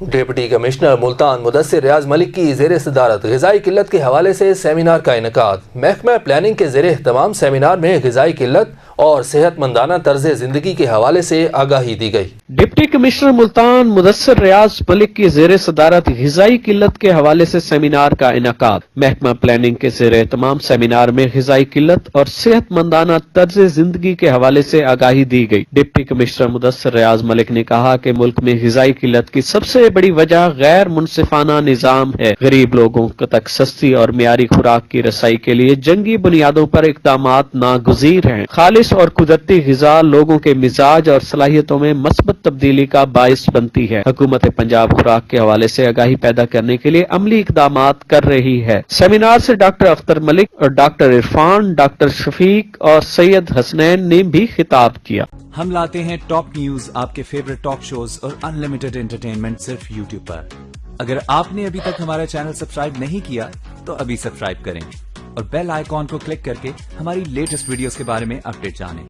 Deputy commissioner Multan Mudassir ریاض ملک کی زیر صدارت غذائی قلت کے حوالے سے سیمینار کا انعقاد۔ محکمہ پلاننگ کے زیر اہتمام سیمینار میں غذائی قلت اور صحت مندانہ طرز زندگی کے حوالے سے آگاہی دی گئی۔ ڈپٹی کمشنر ملتان مدثر ریاض ملک کی زیر صدارت غذائی قلت کے حوالے سے سیمینار کا انعقاد۔ محکمہ پلاننگ کے زیر اہتمام سیمینار میں غذائی قلت اور صحت مندانہ طرز زندگی کے حوالے سے آگاہی دی گئی۔ ڈپٹی کمشنر مدثر ریاض ملک نے کہا کہ ملک میں غذائی قلت کی سب سے بڑی وجہ غیر منصفانہ نظام ہے۔ غریب لوگوں تک سستی اور معیاری خوراک کی رسائی کے لیے جنگی بنیادوں پر اقدامات ناگزیر ہیں۔ خالص اور قدرتی غذا لوگوں کے مزاج اور صلاحیتوں میں مثبت تبدیلی کا باعث بنتی ہے۔ حکومت پنجاب خوراک کے حوالے سے آگاہی پیدا کرنے کے لیے عملی اقدامات کر رہی ہے۔ سیمینار سے ڈاکٹر اختر ملک اور ڈاکٹر عرفان، ڈاکٹر شفیق اور سید حسنین نے بھی خطاب کیا۔ ہم لاتے ہیں ٹاپ نیوز، آپ کے فیورٹ ٹاک شوز اور انلمیٹڈ انٹرٹینمنٹ صرف یوٹیوب پر۔ اگر آپ نے ابھی تک ہمارا چینل سبسکرائب نہیں کیا تو ابھی سبسکرائب کریں اور بیل آئیکن کو کلک کر کے ہماری لیٹسٹ ویڈیوز کے بارے میں اپڈیٹ جانیں۔